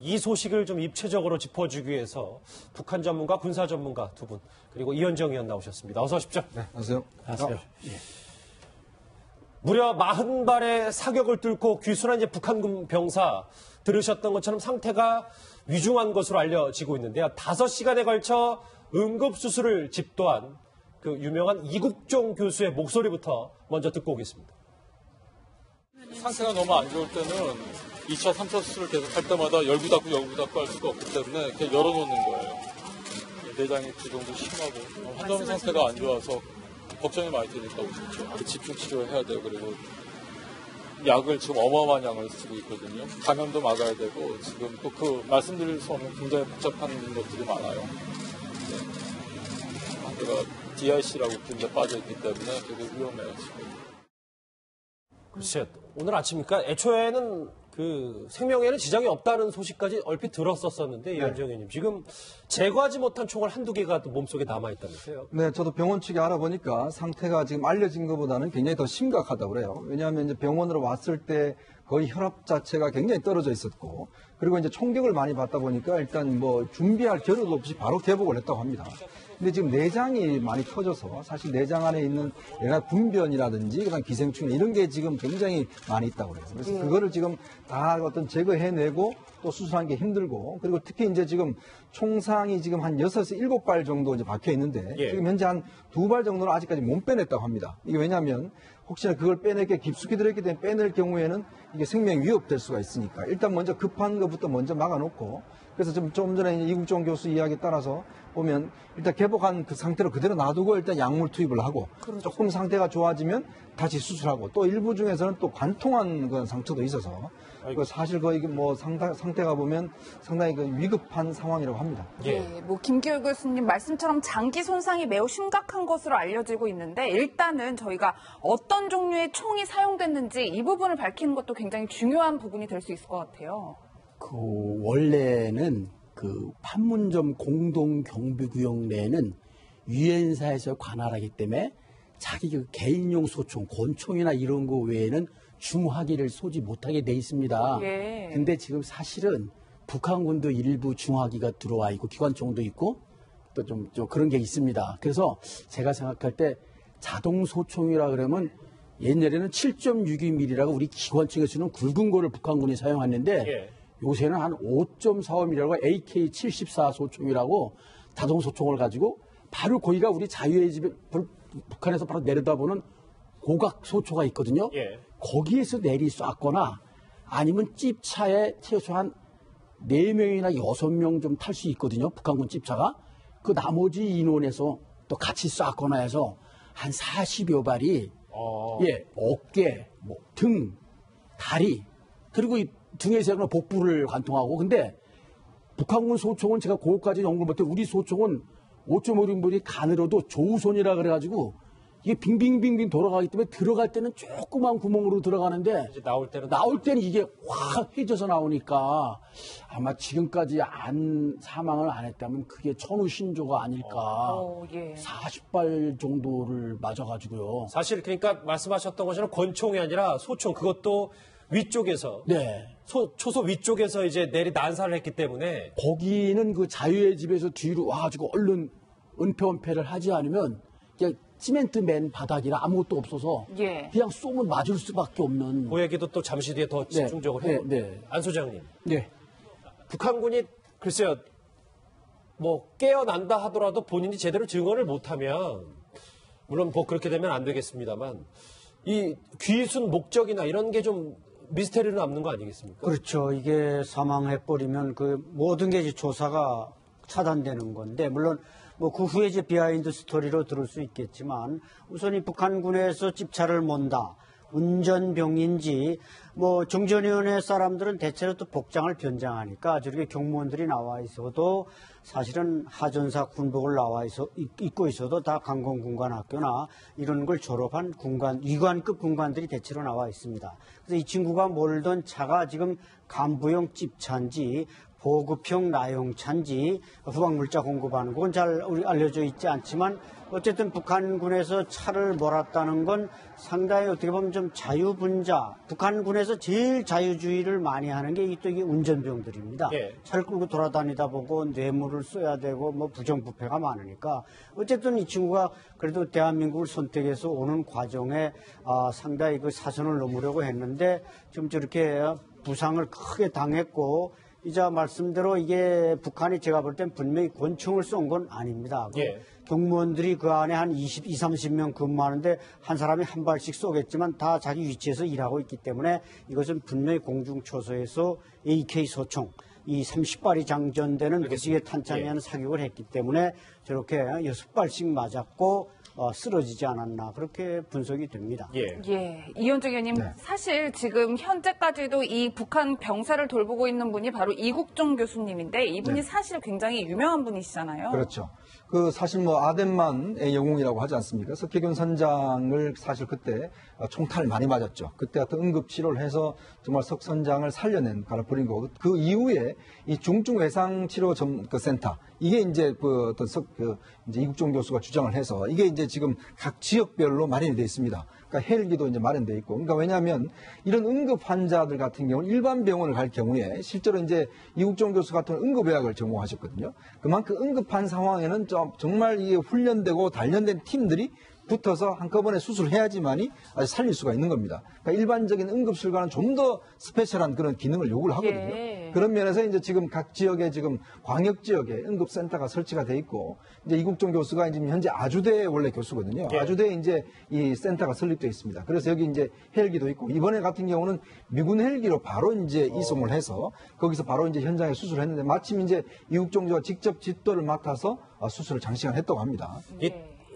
이 소식을 좀 입체적으로 짚어주기 위해서 북한 전문가, 군사 전문가 두 분, 그리고 이현정 의원 나오셨습니다. 어서 오십시오. 네, 안녕하세요. 안녕하세요. 무려 40발의 사격을 뚫고 귀순한 이제 북한군 병사 들으셨던 것처럼 상태가 위중한 것으로 알려지고 있는데요. 5시간에 걸쳐 응급수술을 집도한 그 유명한 이국종 교수의 목소리부터 먼저 듣고 오겠습니다. 상태가 너무 안 좋을 때는 2차, 3차 수술을 계속 할 때마다 열구 닫고 할 수가 없기 때문에 그냥 열어놓는 거예요. 내장이 부종도 심하고 환자분 상태가 안 좋아서 걱정이 많이 되니까 오셨죠. 집중 치료해야 돼요. 그리고 약을 지금 어마어마한 양을 쓰고 있거든요. 감염도 막아야 되고 지금 또 그 말씀드릴 수 없는 굉장히 복잡한 것들이 많아요. 제가 DIC라고 굉장히 빠져있기 때문에 되게 위험해요. 지금. 글쎄요. 오늘 아침이니까 애초에는 그 생명에는 지장이 없다는 소식까지 얼핏 들었었는데 이현정 의원님 지금 제거하지 못한 총알 한두 개가 또 몸속에 남아있다면서요? 네, 저도 병원 측에 알아보니까 상태가 지금 알려진 것보다는 굉장히 더 심각하다고 그래요. 왜냐하면 이제 병원으로 왔을 때 거의 혈압 자체가 굉장히 떨어져 있었고 그리고 이제 총격을 많이 받다 보니까 일단 뭐 준비할 겨를도 없이 바로 개복을 했다고 합니다. 근데 지금 내장이 많이 터져서 사실 내장 안에 있는 여러 가지 분변이라든지 그다음 기생충 이런 게 지금 굉장히 많이 있다고 그래요. 그래서 그거를 지금 다 어떤 제거해내고 또 수술하는 게 힘들고 그리고 특히 이제 지금 총상이 지금 한 6에서 7발 정도 이제 박혀 있는데 지금 현재 한 2발 정도는 아직까지 못 빼냈다고 합니다. 이게 왜냐하면 혹시나 그걸 빼내게 깊숙이 들어있기 때문에 빼낼 경우에는 이게 생명 위협될 수가 있으니까 일단 먼저 급한 것부터 먼저 막아놓고 그래서 좀 전에 이국종 교수 이야기에 따라서 보면 일단 개복한 그 상태로 그대로 놔두고 일단 약물 투입을 하고 조금 상태가 좋아지면 다시 수술하고 또 일부 중에서는 또 관통한 그런 상처도 있어서 사실 거의 뭐 상태가 보면 상당히 그 위급한 상황이라고 합니다. 네, 뭐 김기열 교수님 말씀처럼 장기 손상이 매우 심각한 것으로 알려지고 있는데 일단은 저희가 어떤 종류의 총이 사용됐는지 이 부분을 밝히는 것도 굉장히 중요한 부분이 될 수 있을 것 같아요. 원래는 판문점 공동경비구역 내에는 유엔사에서 관할하기 때문에 자기 개인용 소총, 권총이나 이런 거 외에는 중화기를 쏘지 못하게 돼 있습니다. 근데 지금 사실은 북한군도 일부 중화기가 들어와 있고 기관총도 있고 또 좀 그런 게 있습니다. 그래서 제가 생각할 때 자동 소총이라 그러면 옛날에는 7.62mm라고 우리 기관총에 쓰는 굵은 거를 북한군이 사용했는데 요새는 한 5.45mm라고 AK-74 소총이라고 자동 소총을 가지고 바로 거기가 우리 자유의 집에 북한에서 바로 내려다보는 고각 소초가 있거든요. 거기에서 내리 쐈거나 아니면 찝차에 최소 한 4명이나 6명 좀 탈 수 있거든요. 북한군 찝차가. 그 나머지 인원에서 또 같이 쐈거나 해서 한 40여 발이 어깨, 등, 다리 그리고 이 등에서는 복부를 관통하고 근데 북한군 소총은 제가 그것까지 연구를 못해 우리 소총은 5.56mm 간으로도 조우손이라 그래가지고 이게 빙빙빙빙 돌아가기 때문에 들어갈 때는 조그만 구멍으로 들어가는데 이제 나올 때는 이게 확 휘져서 나오니까 아마 지금까지 사망을 안 했다면 그게 천우신조가 아닐까. 40발 정도를 맞아가지고요. 사실 그러니까 말씀하셨던 것처럼 권총이 아니라 소총 그것도 위쪽에서 초소 위쪽에서 이제 난사를 했기 때문에 거기는 그 자유의 집에서 뒤로 와가지고 얼른 은폐원폐를 하지 않으면 그냥 시멘트 맨 바닥이라 아무것도 없어서 그냥 쏘면 맞을 수밖에 없는. 그 얘기도 또 잠시 뒤에 더 집중적으로 해볼게요. 안 소장님. 북한군이 글쎄요 뭐 깨어난다 하더라도 본인이 제대로 증언을 못하면 물론 뭐 그렇게 되면 안 되겠습니다만 이 귀순 목적이나 이런 게 좀 미스테리로 남는 거 아니겠습니까? 그렇죠. 이게 사망해버리면 그 모든 게 이제 조사가 차단되는 건데 물론 뭐 그 후에 이제 비하인드 스토리로 들을 수 있겠지만 우선 이 북한군에서 찝차를 몬다. 운전병인지 뭐 정전위원회 사람들은 대체로 또 복장을 변장하니까 저렇게 경무원들이 나와 있어도 사실은 하전사 군복을 입고 있어도 다 강공군관학교나 이런 걸 졸업한 위관급 군관들이 대체로 나와 있습니다. 그래서 이 친구가 몰던 차가 지금 간부용 찝차인지 보급형 나용차인지 후방물자 공급하는 건 잘 알려져 있지 않지만 어쨌든 북한군에서 차를 몰았다는 건 상당히 어떻게 보면 좀 자유분자, 북한군에서 북한에서 제일 자유주의를 많이 하는 게 또 이게 운전병들입니다. 예. 차를 끌고 돌아다니다 보고 뇌물을 써야 되고 뭐 부정부패가 많으니까 어쨌든 이 친구가 그래도 대한민국을 선택해서 오는 과정에 상당히 그 사선을 넘으려고 했는데 좀 저렇게 부상을 크게 당했고 이자 말씀대로 이게 북한이 제가 볼 땐 분명히 권총을 쏜 건 아닙니다. 예. 경무원들이 그 안에 한 30명 근무하는데 한 사람이 한 발씩 쏘겠지만 다 자기 위치에서 일하고 있기 때문에 이것은 분명히 공중초소에서 AK 소총 이 30발이 장전되는 무지개 탄창에 하는 사격을 했기 때문에 저렇게 6발씩 맞았고 쓰러지지 않았나 그렇게 분석이 됩니다. 예, 이현정 의원님 사실 지금 현재까지도 이 북한 병사를 돌보고 있는 분이 바로 이국종 교수님인데 이분이 사실 굉장히 유명한 분이시잖아요. 그렇죠. 그 사실 뭐 아덴만의 영웅이라고 하지 않습니까? 석혜균 선장을 사실 그때 총탄을 많이 맞았죠. 그때 하여튼 응급치료를 해서 정말 석 선장을 살려낸 가라버린 거고 그 이후에 이 중증외상치료센터 이게 이제 이제 이국종 교수가 주장을 해서 이게 이제 지금 각 지역별로 마련이 되어 있습니다. 그러니까 헬기도 이제 마련되어 있고. 그러니까 왜냐하면 이런 응급 환자들 같은 경우는 일반 병원을 갈 경우에 실제로 이제 이국종 교수 같은 응급의학을 전공하셨거든요. 그만큼 응급한 상황에는 정말 이게 훈련되고 단련된 팀들이 붙어서 한꺼번에 수술해야지만이 살릴 수가 있는 겁니다. 그러니까 일반적인 응급실과는 좀 더 스페셜한 그런 기능을 요구를 하거든요. 그런 면에서 이제 지금 각 지역에 지금 광역 지역에 응급센터가 설치가 돼 있고 이제 이국종 교수가 지금 현재 아주대 원래 교수거든요. 아주대에 이제 이 센터가 설립되어 있습니다. 그래서 여기 이제 헬기도 있고 이번에 같은 경우는 미군 헬기로 바로 이제 이송을 해서 거기서 바로 이제 현장에 수술을 했는데 마침 이제 이국종 교수가 직접 집도를 맡아서 수술을 장시간 했다고 합니다.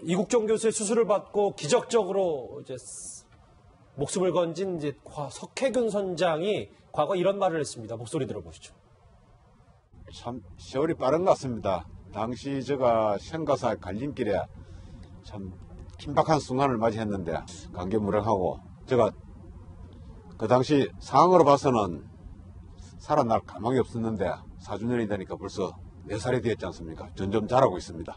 이국종 교수의 수술을 받고 기적적으로 이제 목숨을 건진 이제 석혜균 선장이 과거 이런 말을 했습니다. 목소리 들어보시죠. 참 세월이 빠른 것 같습니다. 당시 제가 생가사의 갈림길에 참 긴박한 순간을 맞이했는데 감개무량하고 제가 그 당시 상황으로 봐서는 살아날 가망이 없었는데 4주년이 되니까 벌써 4살이 되었지 않습니까? 점점 자라고 있습니다.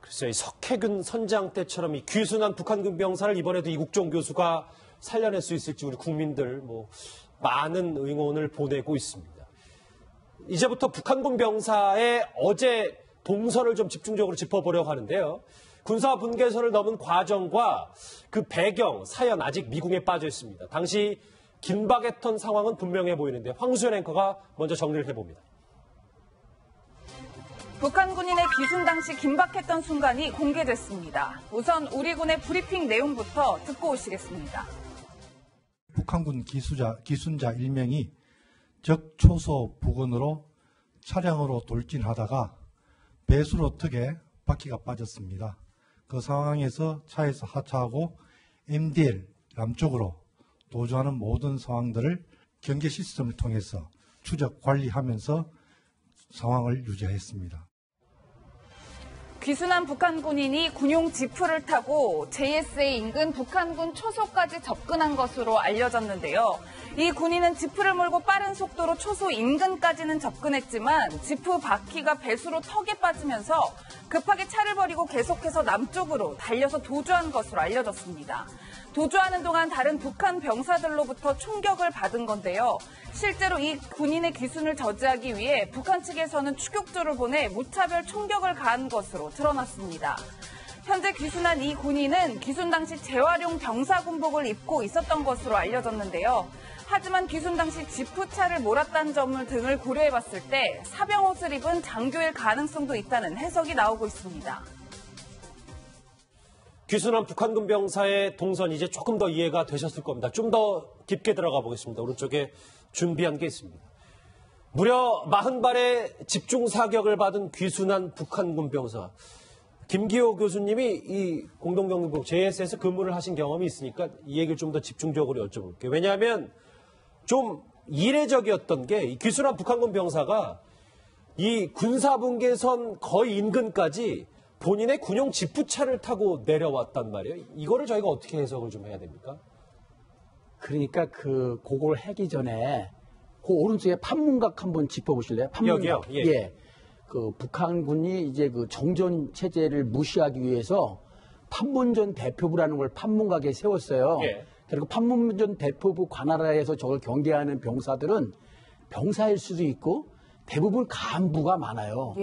글쎄요, 이 석혜균 선장 때처럼 이 귀순한 북한군 병사를 이번에도 이국종 교수가 살려낼 수 있을지 우리 국민들 많은 응원을 보내고 있습니다. 이제부터 북한군 병사의 어제 동선을 좀 집중적으로 짚어보려고 하는데요. 군사 분계선을 넘은 과정과 그 배경, 사연 아직 미궁에 빠져 있습니다. 당시 긴박했던 상황은 분명해 보이는데 황수연 앵커가 먼저 정리를 해봅니다. 북한 군인의 귀순 당시 긴박했던 순간이 공개됐습니다. 우선 우리 군의 브리핑 내용부터 듣고 오시겠습니다. 북한군 기순자 1명이 적초소 부근으로 차량으로 돌진하다가 배수로 턱에 바퀴가 빠졌습니다. 그 상황에서 차에서 하차하고 MDL 남쪽으로 도주하는 모든 상황들을 경계 시스템을 통해서 추적 관리하면서 상황을 유지했습니다. 귀순한 북한 군인이 군용 지프를 타고 JSA 인근 북한군 초소까지 접근한 것으로 알려졌는데요. 이 군인은 지프를 몰고 빠른 속도로 초소 인근까지는 접근했지만 지프 바퀴가 배수로 턱에 빠지면서 급하게 차를 버리고 계속해서 남쪽으로 달려서 도주한 것으로 알려졌습니다. 도주하는 동안 다른 북한 병사들로부터 총격을 받은 건데요. 실제로 이 군인의 귀순을 저지하기 위해 북한 측에서는 추격조를 보내 무차별 총격을 가한 것으로 드러났습니다. 현재 귀순한 이 군인은 귀순 당시 재활용 병사군복을 입고 있었던 것으로 알려졌는데요. 하지만 귀순 당시 지프차를 몰았다는 점을 등을 고려해봤을 때 사병옷을 입은 장교일 가능성도 있다는 해석이 나오고 있습니다. 귀순한 북한군 병사의 동선 이제 조금 더 이해가 되셨을 겁니다. 좀 더 깊게 들어가 보겠습니다. 오른쪽에 준비한 게 있습니다. 무려 40발의 집중 사격을 받은 귀순한 북한군 병사. 김기호 교수님이 이 공동경비국 JS에서 근무를 하신 경험이 있으니까 이 얘기를 좀 더 집중적으로 여쭤볼게요. 왜냐하면 좀 이례적이었던 게 이 귀순한 북한군 병사가 이 군사분계선 거의 인근까지 본인의 군용 지프차를 타고 내려왔단 말이에요. 이거를 저희가 어떻게 해석을 좀 해야 됩니까? 그러니까 그걸 하기 전에 그 오른쪽에 판문각 한번 짚어보실래요? 판문각. 여기요? 예. 그 북한군이 이제 그 정전 체제를 무시하기 위해서 판문전 대표부라는 걸 판문각에 세웠어요. 예. 그리고 판문점 대포부 관할하에서 저걸 경계하는 병사들은 병사일 수도 있고 대부분 간부가 많아요.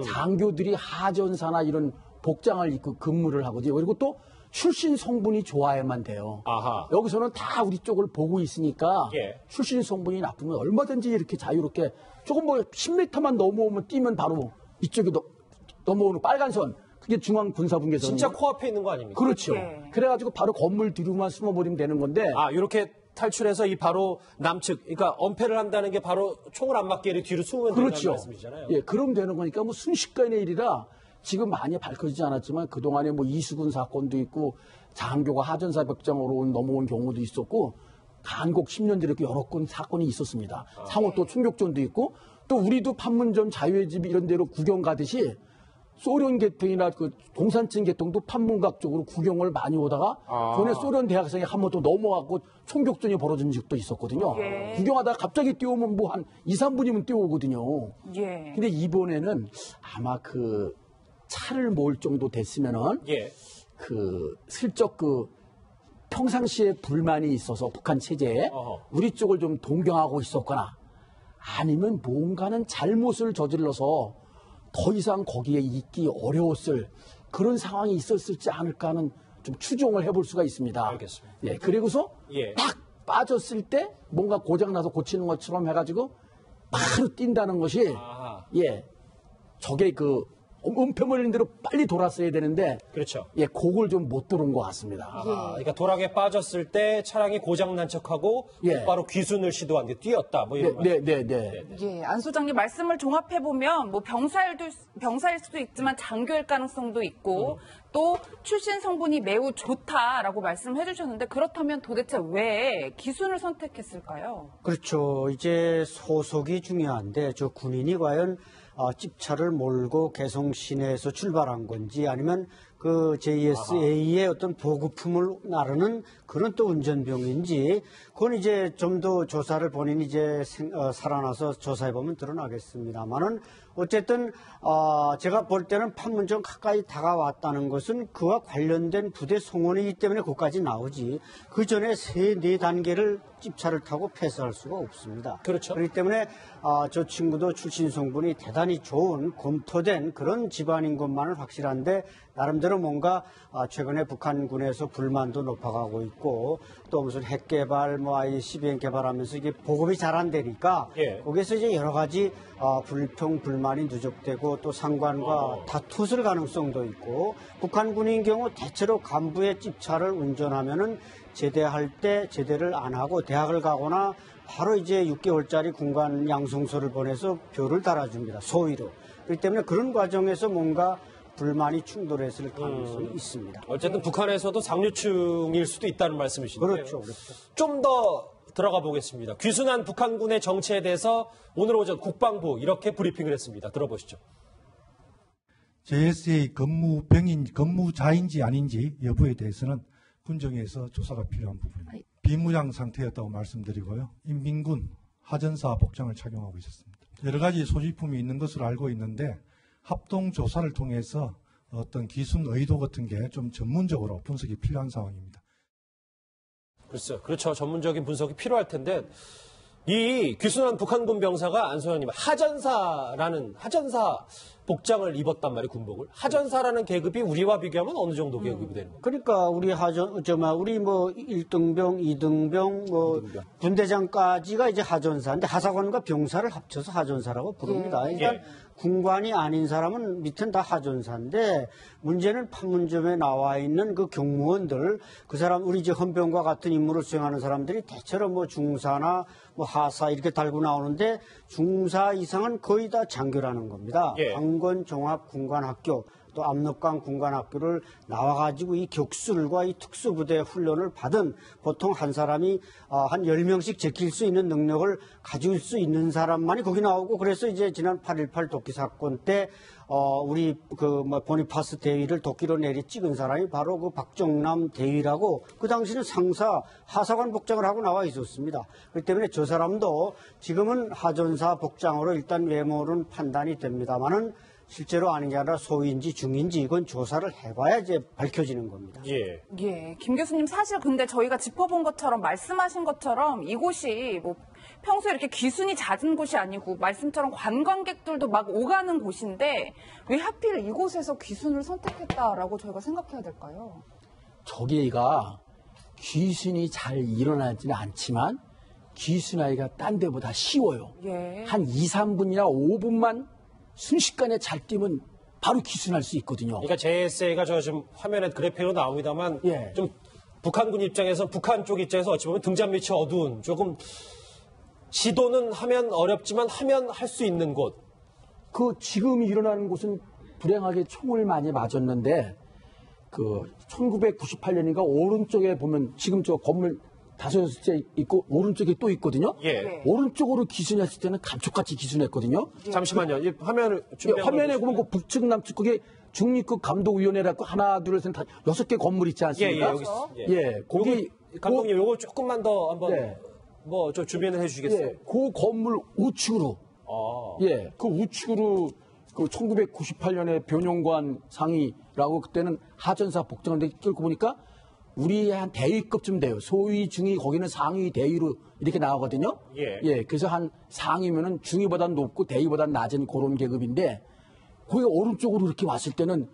장교들이 하전사나 이런 복장을 입고 근무를 하거든요. 그리고 또 출신 성분이 좋아야만 돼요. 아하. 여기서는 다 우리 쪽을 보고 있으니까 출신 성분이 나쁘면 얼마든지 이렇게 자유롭게 조금 뭐 10m만 넘어오면 뛰면 바로 이쪽에 넘어오는 빨간 선. 그게 중앙군사분계선. 진짜 코앞에 있는 거 아닙니까? 그렇죠. 그래가지고 바로 건물 뒤로만 숨어버리면 되는 건데. 이렇게 탈출해서 이 바로 남측, 그러니까 엄폐를 한다는 게 바로 총을 안 맞게 뒤로 숨으면 된다는 말씀이잖아요. 예, 그럼 되는 거니까 뭐 순식간의 일이라 지금 많이 밝혀지지 않았지만 그동안에 뭐 이수근 사건도 있고 장교가 하전사 벽장으로 넘어온 경우도 있었고 간곡 10년 뒤에 이렇게 여러 건 사건이 있었습니다. 상호 또 충격전도 있고 또 우리도 판문점 자유의 집 이런 데로 구경 가듯이 소련 계통이나 그 동산층 계통도 판문각 쪽으로 구경을 많이 오다가 전에 소련 대학생이 한 번 또 넘어가고 총격전이 벌어진 적도 있었거든요. 구경하다가 갑자기 뛰어오면 뭐 한 2, 3분이면 뛰어오거든요. 근데 이번에는 아마 그 차를 몰 정도 됐으면은 그 슬쩍 그 평상시에 불만이 있어서 북한 체제에 우리 쪽을 좀 동경하고 있었거나 아니면 뭔가는 잘못을 저질러서 더 이상 거기에 있기 어려웠을 그런 상황이 있었을지 않을까 하는 좀 추정을 해볼 수가 있습니다. 알겠습니다. 예, 그리고서 딱 빠졌을 때 뭔가 고장나서 고치는 것처럼 해가지고 바로 뛴다는 것이 적의 그 은폐물인 대로 빨리 돌았어야 되는데 그렇죠. 그걸 좀 못 들어온 것 같습니다. 그러니까 도락에 빠졌을 때 차량이 고장난 척하고 곧바로 귀순을 시도한 게 뛰었다. 뭐 이런 안 소장님 말씀을 종합해 보면 뭐 병사일 수도 있지만 장교일 가능성도 있고 또 출신 성분이 매우 좋다라고 말씀해 주셨는데 그렇다면 도대체 왜 기순을 선택했을까요? 그렇죠. 이제 소속이 중요한데 저 군인이 과연 집차를 몰고 개성 시내에서 출발한 건지 아니면 그 JSA의 어떤 보급품을 나르는 그런 또 운전병인지 그건 이제 좀 더 조사를 본인이 이제 살아나서 조사해보면 드러나겠습니다만은 어쨌든 제가 볼 때는 판문점 가까이 다가왔다는 것은 그와 관련된 부대 송원이기 때문에 거기까지 나오지 그 전에 3-4단계를 집차를 타고 패스할 수가 없습니다. 그렇죠. 그렇기 때문에 저 친구도 출신 성분이 대단히 좋은 검토된 그런 집안인 것만은 확실한데 나름대로 뭔가 최근에 북한군에서 불만도 높아가고 있고 또 무슨 핵 개발, 뭐 ICBM 개발하면서 이게 보급이 잘 안 되니까 거기에서 이제 여러 가지 불평, 불만이 누적되고 또 상관과 다투을 가능성도 있고 북한군인 경우 대체로 간부의 집차를 운전하면은 제대할 때 제대를 안 하고 대학을 가거나 바로 이제 6개월짜리 군관 양성서를 보내서 표를 달아줍니다. 소위로. 그렇기 때문에 그런 과정에서 뭔가 불만이 충돌했을 가능성이 있습니다. 어쨌든 북한에서도 상류층일 수도 있다는 말씀이신데요. 그렇죠. 좀 더 들어가 보겠습니다. 귀순한 북한군의 정체에 대해서 오늘 오전 국방부 이렇게 브리핑을 했습니다. 들어보시죠. JSA 근무자인지 아닌지 여부에 대해서는 군정에서 조사가 필요한 부분입니다. 비무장 상태였다고 말씀드리고요. 인민군 하전사 복장을 착용하고 있었습니다. 여러 가지 소지품이 있는 것으로 알고 있는데 합동 조사를 통해서 어떤 기순 의도 같은 게 좀 전문적으로 분석이 필요한 상황입니다. 그렇죠. 전문적인 분석이 필요할 텐데 이 귀순한 북한군 병사가 안 소장님 하전사 복장을 입었단 말이에요, 군복을. 하전사라는 계급이 우리와 비교하면 어느 정도 계급이 되는 거예요? 그러니까 우리 우리 뭐 1등병, 2등병, 뭐 분대장까지가 이제 하전사인데 하사관과 병사를 합쳐서 하전사라고 부릅니다. 그러니까 군관이 아닌 사람은 밑은 다 하전사인데 문제는 판문점에 나와 있는 그 경무원들 그 사람 우리 이제 헌병과 같은 임무를 수행하는 사람들이 대체로 뭐 중사나 뭐 하사 이렇게 달고 나오는데 중사 이상은 거의 다 장교라는 겁니다. 방건 종합 군관학교 또 압록강 군관학교를 나와가지고 이 격술과 이 특수부대 훈련을 받은 보통 한 사람이 한 10명씩 제킬 수 있는 능력을 가질 수 있는 사람만이 거기 나오고 그래서 이제 지난 8.18 도끼 사건 때 우리 보니파스 대위를 도끼로 내리 찍은 사람이 바로 그 박정남 대위라고 그 당시는 상사 하사관 복장을 하고 나와 있었습니다. 그렇기 때문에 저 사람도 지금은 하전사 복장으로 일단 외모는 판단이 됩니다만은 실제로 아닌 게 아니라 소인지 중인지 이건 조사를 해봐야 이제 밝혀지는 겁니다. 예. 예, 김 교수님 사실 근데 저희가 짚어본 것처럼 말씀하신 것처럼 이곳이 뭐 평소에 이렇게 귀순이 잦은 곳이 아니고 말씀처럼 관광객들도 막 오가는 곳인데 왜 하필 이곳에서 귀순을 선택했다라고 저희가 생각해야 될까요? 저기가 귀순이 잘 일어나지는 않지만 귀순하기가 딴 데보다 쉬워요. 예. 한 2, 3분이나 5분만 순식간에 잘 뛰면 바로 귀순할 수 있거든요. 그러니까 JSA가 저 지금 화면에 그래픽으로 나옵니다만 예. 좀 북한군 입장에서 북한 쪽 입장에서 어찌 보면 등잔 밑이 어두운 조금 시도는 하면 어렵지만 하면 할 수 있는 곳. 그 지금 일어나는 곳은 불행하게 총을 많이 맞았는데 그 1998년인가 오른쪽에 보면 지금 저 건물 5개 있고 오른쪽에 또 있거든요. 예. 오른쪽으로 기순했을 때는 감쪽같이 기순했거든요. 잠시만요. 이 화면을 화면에 보면 그 북측 남측 그게 중립국 감독위원회라고 하나 둘 셋 다 6개 건물 있지 않습니까? 여기 있어. 예. 거기 감독님 요거 조금만 더 한번 네. 뭐 좀 주변을 해주시겠어요? 예, 그 건물 우측으로 예, 그 우측으로 그 1998년에 변용관 상위라고 그때는 하전사 복장을 끌고 보니까 우리 한 대위급쯤 돼요. 소위, 중위, 거기는 상위, 대위로 이렇게 나오거든요. 예. 그래서 한 상위면은 중위보다는 높고 대위보다는 낮은 그런 계급인데 거기 오른쪽으로 이렇게 왔을 때는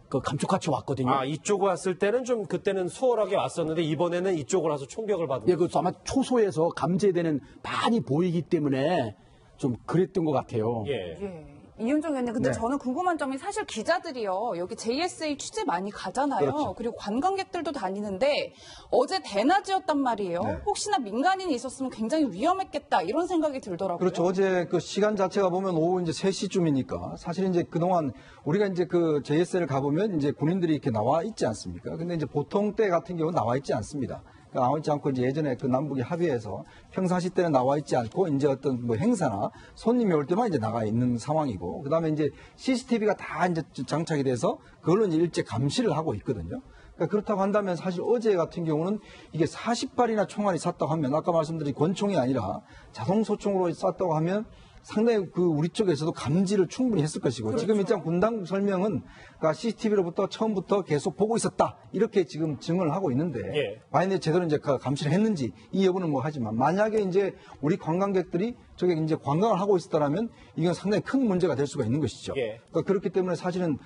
그 감쪽같이 왔거든요. 아, 이쪽으로 왔을 때는 좀 그때는 수월하게 왔었는데 이번에는 이쪽으로 와서 총격을 받은. 예, 그 아마 초소에서 감지되는 많이 보이기 때문에 좀 그랬던 것 같아요. 예. 예. 이윤정 의원님, 근데 네. 저는 궁금한 점이 사실 기자들이요, 여기 JSA 취재 많이 가잖아요. 그렇죠. 그리고 관광객들도 다니는데 어제 대낮이었단 말이에요. 네. 혹시나 민간인이 있었으면 굉장히 위험했겠다 이런 생각이 들더라고요. 그렇죠. 어제 그 시간 자체가 보면 오후 이제 3시쯤이니까 사실 이제 그동안 우리가 이제 그 JS를 가보면 이제 군인들이 이렇게 나와 있지 않습니까? 근데 이제 보통 때 같은 경우는 나와 있지 않습니다. 나와 있지 않고 이제 예전에 그 남북이 합의해서 평상시 때는 나와 있지 않고 이제 어떤 뭐 행사나 손님이 올 때만 이제 나가 있는 상황이고 그다음에 이제 CCTV가 다 이제 장착이 돼서 그걸로 이제 일제 감시를 하고 있거든요. 그러니까 그렇다고 한다면 사실 어제 같은 경우는 이게 40발이나 총알이 쐈다고 하면 아까 말씀드린 권총이 아니라 자동소총으로 쐈다고 하면 상당히 그 우리 쪽에서도 감지를 충분히 했을 것이고 그렇죠. 지금 일단 군당국 설명은 그러니까 CCTV로부터 처음부터 계속 보고 있었다 이렇게 지금 증언을 하고 있는데 예. 과연 제대로 이제 감시를 했는지 이 여부는 뭐 하지만 만약에 이제 우리 관광객들이 저게 이제 관광을 하고 있었다라면 이건 상당히 큰 문제가 될 수가 있는 것이죠. 예. 그러니까 그렇기 때문에 사실은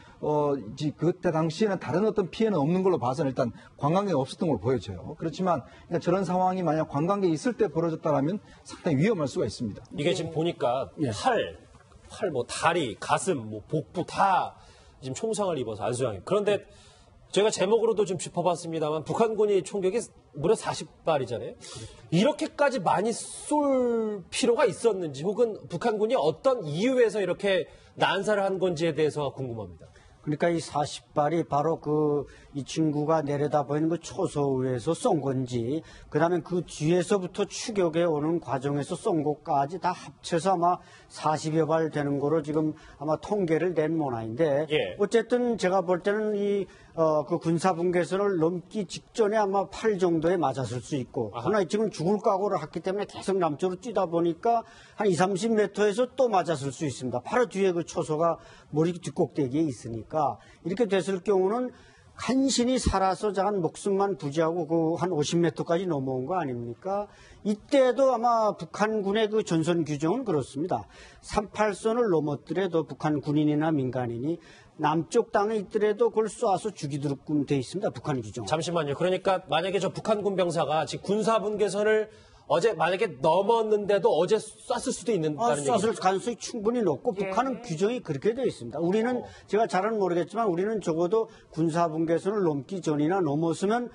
이제 그때 당시에는 다른 어떤 피해는 없는 걸로 봐서는 일단 관광객이 없었던 걸로 보여져요. 그렇지만 그러니까 저런 상황이 만약 관광객이 있을 때 벌어졌다라면 상당히 위험할 수가 있습니다. 이게 지금 보니까 예. 팔, 뭐 다리, 가슴, 뭐 복부 다 지금 총상을 입어서 안수장님. 그런데 제가 제목으로도 좀 짚어봤습니다만 북한군이 총격이 무려 40발이잖아요. 이렇게까지 많이 쏠 필요가 있었는지 혹은 북한군이 어떤 이유에서 이렇게 난사를 한 건지에 대해서 궁금합니다. 그러니까 이 40발이 바로 이 친구가 내려다 보이는 그 초소에서 쏜 건지, 그 다음에 그 뒤에서부터 추격에 오는 과정에서 쏜 것까지 다 합쳐서 아마 40여 발 되는 거로 지금 아마 통계를 낸 모양인데, 예. 어쨌든 제가 볼 때는 그 군사분계선을 넘기 직전에 아마 8 정도에 맞았을 수 있고, 그러나 지금 죽을 각오를 했기 때문에 계속 남쪽으로 뛰다 보니까 한 20, 30m에서 또 맞았을 수 있습니다. 바로 뒤에 그 초소가 머리 뒷꼭대기에 있으니까 이렇게 됐을 경우는 간신히 살아서 작은 목숨만 부지하고 그 한 50m까지 넘어온 거 아닙니까? 이때도 아마 북한군의 그 전선 규정은 그렇습니다. 38선을 넘었더라도 북한 군인이나 민간인이 남쪽 땅에 있더라도 그걸 쏴서 죽이도록끔 돼 있습니다. 북한 규정. 잠시만요. 그러니까 만약에 저 북한군 병사가 지금 군사분계선을 어제 만약에 넘었는데도 어제 쐈을 수도 있는다는 얘기죠. 쐈을 가능성이 충분히 높고 예. 북한은 규정이 그렇게 되어 있습니다. 우리는 제가 잘은 모르겠지만 우리는 적어도 군사분계선을 넘기 전이나 넘었으면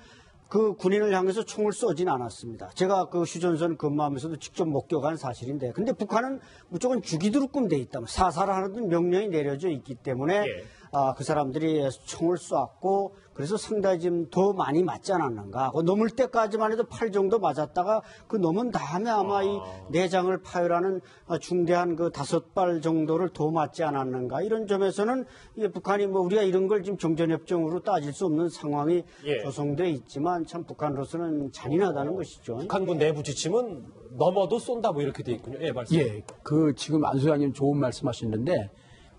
그 군인을 향해서 총을 쏘진 않았습니다. 제가 그 휴전선 근무하면서도 직접 목격한 사실인데, 근데 북한은 무조건 죽이도록끔 돼 있다. 사살하는 명령이 내려져 있기 때문에 예. 그 사람들이 총을 쐈고 그래서 상당히 좀 더 많이 맞지 않았는가. 넘을 때까지만 해도 8 정도 맞았다가 그 넘은 다음에 아마 이 내장을 파열하는 중대한 그 5발 정도를 더 맞지 않았는가. 이런 점에서는 이게 북한이 뭐 우리가 이런 걸 지금 정전협정으로 따질 수 없는 상황이 예. 조성돼 있지만 참 북한으로서는 잔인하다는 것이죠. 북한군 내부 지침은 넘어도 쏜다 뭐 이렇게 돼 있군요. 예, 말씀. 예, 그 지금 안 소장님 좋은 말씀하셨는데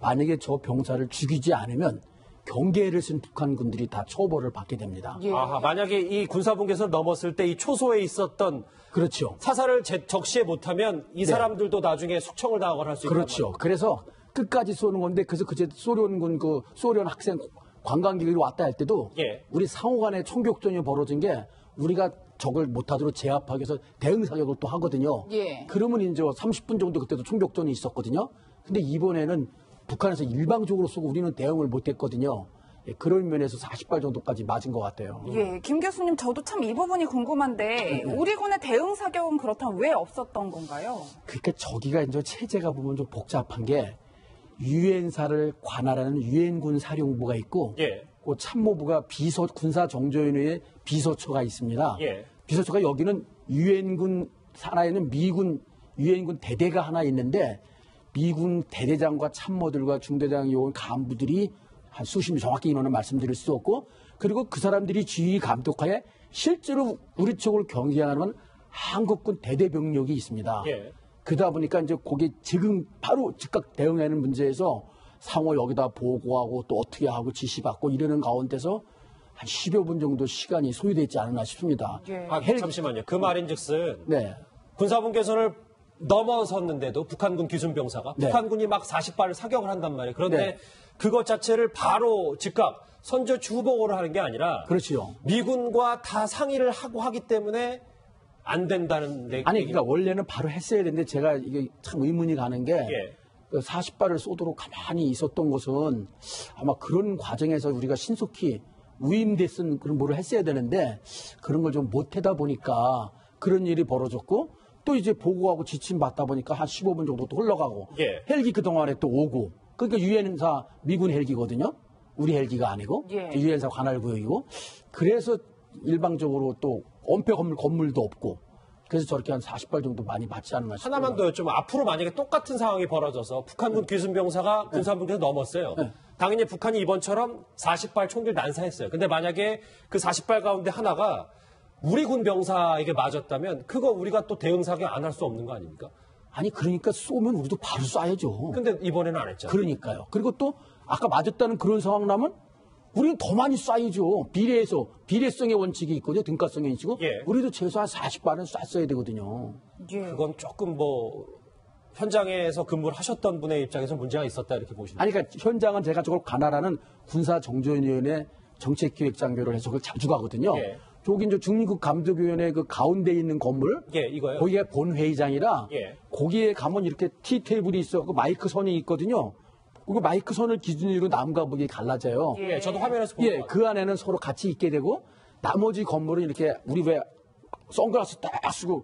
만약에 저 병사를 죽이지 않으면 경계를 쓴 북한군들이 다 처벌을 받게 됩니다. 예. 아하, 만약에 이 군사분계선을 넘었을 때 이 초소에 있었던 그렇죠. 사살을 적시에 못하면 이 사람들도 나중에 숙청을 당하거나 할 수 있다. 그렇죠. 그래서 끝까지 쏘는 건데 그래서 그제 소련군 소련 학생 관광객이 왔다 할 때도 예. 우리 상호간에 총격전이 벌어진 게 우리가 적을 못하도록 제압하기 위해서 대응 사격을 또 하거든요. 예. 그러면 이제 30분 정도 그때도 총격전이 있었거든요. 근데 이번에는 북한에서 일방적으로 쏘고 우리는 대응을 못했거든요. 예, 그런 면에서 40발 정도까지 맞은 것 같아요. 예, 김 교수님, 저도 참 이 부분이 궁금한데 우리 군의 대응 사격은 그렇다면 왜 없었던 건가요? 그러니까 저기가 이제 체제가 보면 좀 복잡한 게 유엔사를 관할하는 유엔군 사령부가 있고 예. 그 참모부가 군사정조위원회의 비서처가 있습니다. 예. 비서처가 여기는 유엔군 산하에는 미군 유엔군 대대가 하나 있는데 미군 대대장과 참모들과 중대장 요원 간부들이 한 수십 명 정확히 인원은 말씀드릴 수 없고 그리고 그 사람들이 지휘 감독하에 실제로 우리 쪽을 경계하는 한국군 대대병력이 있습니다. 예. 그러다 보니까 이제 거기 지금 바로 즉각 대응하는 문제에서 상호 여기다 보고하고 또 어떻게 하고 지시받고 이러는 가운데서 한 10여 분 정도 시간이 소요되지 않았나 싶습니다. 예. 아, 잠시만요. 그 말인즉슨 네. 군사분계선을 넘어섰는데도 북한군 기순병사가 네. 북한군이 막 40발을 사격을 한단 말이에요. 그런데 네. 그것 자체를 바로 즉각 선저 주보고를 하는 게 아니라 그렇지요. 미군과 다 상의를 하고 하기 때문에 안 된다는 아니 그러니까 원래는 바로 했어야 되는데 제가 이게 참 의문이 가는 게 예. 40발을 쏘도록 가만히 있었던 것은 아마 그런 과정에서 우리가 신속히 위임됐은 그런 뭐를 했어야 되는데 그런 걸 좀 못하다 보니까 그런 일이 벌어졌고 또 이제 보고하고 지침 받다 보니까 한 15분 정도 또 흘러가고 예. 헬기 그동안에 또 오고 그러니까 유엔사 미군 헬기거든요. 우리 헬기가 아니고 예. 유엔사 관할 구역이고 그래서 일방적으로 또 엄폐 건물도 없고 그래서 저렇게 한 40발 정도 많이 맞지 않나 싶어요. 하나만 더 여쭤보면 앞으로 만약에 똑같은 상황이 벌어져서 북한군 기순병사가 군사분계선 넘었어요. 네. 당연히 북한이 이번처럼 40발 총기를 난사했어요. 근데 만약에 그 40발 가운데 하나가 우리 군 병사에게 맞았다면 그거 우리가 또 대응 사격 안 할 수 없는 거 아닙니까? 아니 그러니까 쏘면 우리도 바로 쏴야죠. 근데 이번에는 안 했잖아요. 그러니까요. 그리고 또 아까 맞았다는 그런 상황 나면 우리는 더 많이 쏴야죠. 비례성의 원칙이 있거든요. 등가성의 원칙이고 예. 우리도 최소한 40발은 쐈어야 되거든요. 예. 그건 조금 뭐 현장에서 근무를 하셨던 분의 입장에서 문제가 있었다 이렇게 보시는 아니 그러니까 현장은 제가 저걸 관할하는 군사정조위원회 정책기획장교를 해서 그걸 자주 가거든요. 예. 저기 이제 중립국 감독위원회 그 가운데 있는 건물 예, 이거요. 거기가 본회의장이라 예. 거기에 가면 이렇게 티 테이블이 있어갖고 마이크 선이 있거든요. 그리고 마이크 선을 기준으로 남과 북이 갈라져요. 예, 저도 화면에서 보고 예, 그 안에는 서로 같이 있게 되고 나머지 건물은 이렇게 우리 왜 선글라스 딱 쓰고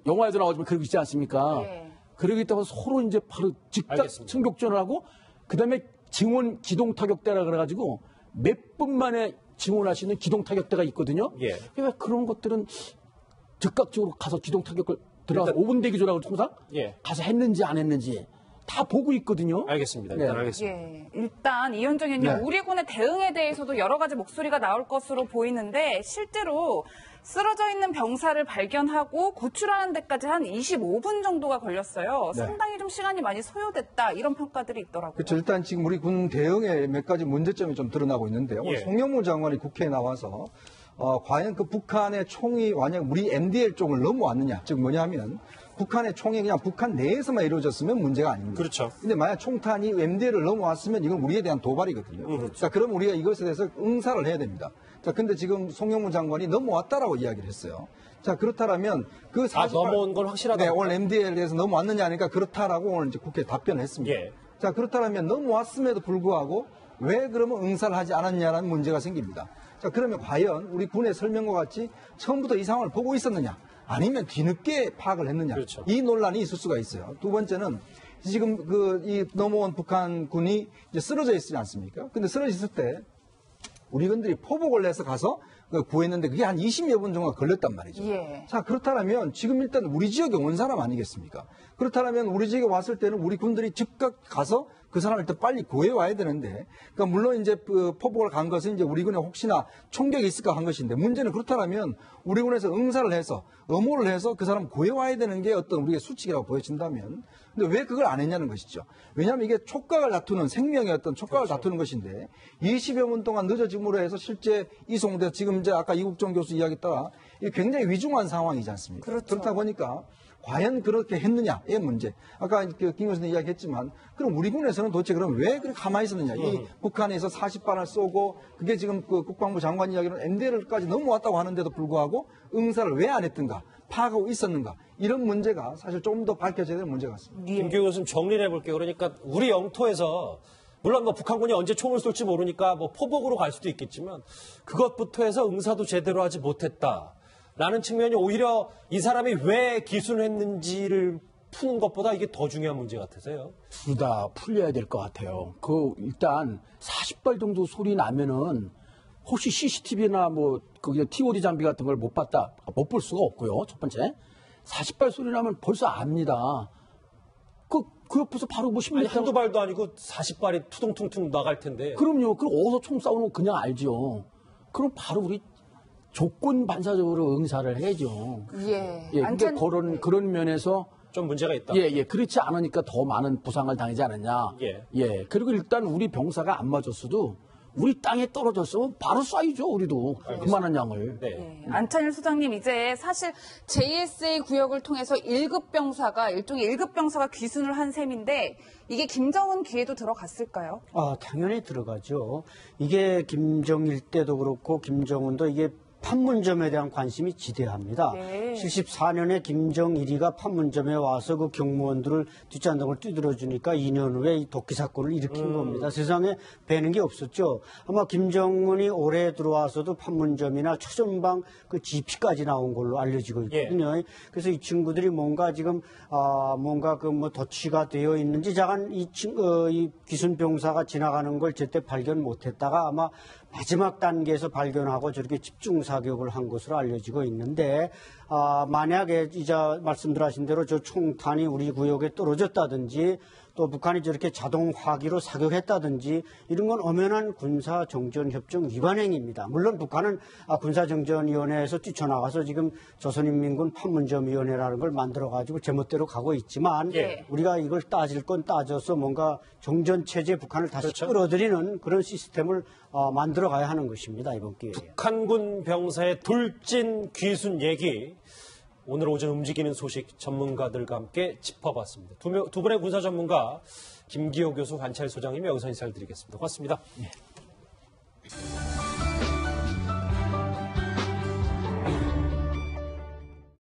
영화에도 나오지만 그러고 있지 않습니까? 예. 그러기 때문에 서로 이제 바로 즉각 알겠습니다. 총격전을 하고 그다음에 증원 기동 타격대라 그래가지고 몇 분 만에 증원할 수 있는 기동 타격대가 있거든요. 예. 그러니까 그런 것들은 즉각적으로 가서 기동 타격을 들어가서 5분 대기조라고 통상 예. 가서 했는지 안 했는지 다 보고 있거든요. 알겠습니다. 네. 일단 알겠습니다. 예, 일단 이현정 의원님 네. 우리 군의 대응에 대해서도 여러 가지 목소리가 나올 것으로 보이는데 실제로 쓰러져 있는 병사를 발견하고 구출하는 데까지 한 25분 정도가 걸렸어요. 네. 상당히 좀 시간이 많이 소요됐다 이런 평가들이 있더라고요. 그렇죠. 일단 지금 우리 군 대응에 몇 가지 문제점이 좀 드러나고 있는데요. 예. 송영무 장관이 국회에 나와서 과연 그 북한의 총이 만약 우리 MDL 쪽을 넘어왔느냐. 즉 뭐냐면 북한의 총이 그냥 북한 내에서만 이루어졌으면 문제가 아닙니다. 그렇죠. 근데 만약 총탄이 MDL을 넘어왔으면 이건 우리에 대한 도발이거든요. 자, 그럼 우리가 이것에 대해서 응사를 해야 됩니다. 자, 근데 지금 송영무 장관이 넘어왔다라고 이야기를 했어요. 자, 그렇다면 그 48... 넘어온 건 확실하다. 네, 오늘 MDL에서 넘어왔느냐 하니까 그렇다라고 오늘 이제 국회에 답변을 했습니다. 예. 자, 그렇다면 넘어왔음에도 불구하고 왜 그러면 응사를 하지 않았냐라는 문제가 생깁니다. 자, 그러면 과연 우리 군의 설명과 같이 처음부터 이 상황을 보고 있었느냐? 아니면 뒤늦게 파악을 했느냐? 그렇죠. 이 논란이 있을 수가 있어요. 두 번째는 지금 이 넘어온 북한군이 이제 쓰러져 있지 않습니까? 근데 쓰러져 있을 때 우리 군들이 포복을 해서 가서 구했는데 그게 한 20여 분 정도가 걸렸단 말이죠. 예. 자, 그렇다면 지금 일단 우리 지역에 온 사람 아니겠습니까? 그렇다면 우리 지역에 왔을 때는 우리 군들이 즉각 가서 그 사람을 일단 빨리 구해와야 되는데, 그러니까 물론 이제 그 포복을 간 것은 이제 우리 군에 혹시나 총격이 있을까 한 것인데, 문제는 그렇다면 우리 군에서 응사를 해서 엄호를 해서 그 사람 구해와야 되는 게 어떤 우리의 수칙이라고 보여진다면, 근데 왜 그걸 안 했냐는 것이죠. 왜냐하면 이게 촉각을 다투는 생명의 어떤 촉각을 다투는 것인데 20여 분 동안 늦어짐으로 해서 실제 이송돼서 지금 이제 아까 이국정 교수 이야기 따라 이게 굉장히 위중한 상황이지 않습니까? 그렇죠. 그렇다 보니까 과연 그렇게 했느냐의 문제. 아까 김 교수님 이야기했지만 그럼 우리 군에서는 도대체 그럼 왜 그렇게 가만히 있었느냐. 이 북한에서 40발을 쏘고 그게 지금 그 국방부 장관 이야기는 MDL까지 넘어왔다고 하는데도 불구하고 응사를 왜 안 했던가. 파악하고 있었는가. 이런 문제가 사실 좀 더 밝혀져야 될 문제 같습니다. 김규호 교수님 정리를 해볼게요. 그러니까 우리 영토에서 물론 뭐 북한군이 언제 총을 쏠지 모르니까 뭐 포복으로 갈 수도 있겠지만 그것부터 해서 응사도 제대로 하지 못했다라는 측면이 오히려 이 사람이 왜 기순을 했는지를 푸는 것보다 이게 더 중요한 문제 같아서요. 둘 다 풀려야 될 것 같아요. 일단 40발 정도 소리 나면은 혹시 CCTV나 뭐 거기 TOD 장비 같은 걸 못 봤다, 못 볼 수가 없고요. 첫 번째 40발 소리 나면 벌써 압니다. 그 옆에서 바로 뭐 10m. 아니, 한두 발도 아니고 40발이 투둥퉁퉁 나갈 텐데. 그럼요. 그럼 어디서 총 싸우는 거 그냥 알죠. 그럼 바로 우리 조건 반사적으로 응사를 해야죠. 예. 근데 그런 면에서 좀 문제가 있다. 그렇지 않으니까 더 많은 부상을 당하지 않았냐. 그리고 일단 우리 병사가 안 맞았어도 우리 땅에 떨어졌으면 바로 쏴야죠, 우리도. 알겠습니다. 그만한 양을. 네. 안찬일 소장님, 이제 사실 JSA 구역을 통해서 1급 병사가, 일종의 1급 병사가 귀순을 한 셈인데, 이게 김정은 귀에도 들어갔을까요? 당연히 들어가죠. 이게 김정일 때도 그렇고, 김정은도 이게 판문점에 대한 관심이 지대합니다. 네. 74년에 김정일이가 판문점에 와서 그 경무원들을 뒷잔등을 두드려주니까 2년 후에 이 독기 사건을 일으킨 겁니다. 세상에 배는 게 없었죠. 아마 김정은이 올해 들어와서도 판문점이나 초전방 그 GP까지 나온 걸로 알려지고 있거든요. 그래서 이 친구들이 뭔가 지금 뭔가 그 뭐 도취가 되어 있는지 잠깐 이 귀순병사가 지나가는 걸 제때 발견 못했다가 아마 마지막 단계에서 발견하고 저렇게 집중 사격을 한 것으로 알려지고 있는데 만약에 이제 말씀들 하신 대로 저 총탄이 우리 구역에 떨어졌다든지 또 북한이 저렇게 자동 화기로 사격했다든지 이런 건 엄연한 군사정전협정 위반 행위입니다. 물론 북한은 군사정전위원회에서 뛰쳐나가서 지금 조선인민군 판문점위원회라는 걸 만들어가지고 제멋대로 가고 있지만 우리가 이걸 따질 건 따져서 뭔가 정전체제 북한을 다시 끌어들이는 그런 시스템을 만들어가야 하는 것입니다. 이번 기회에. 북한군 병사의 돌진 귀순 얘기. 오늘 오전 움직이는 소식 전문가들과 함께 짚어봤습니다. 두 분의 군사 전문가 김기호 교수, 안찬일 소장님이 여기서 인사를 드리겠습니다. 고맙습니다.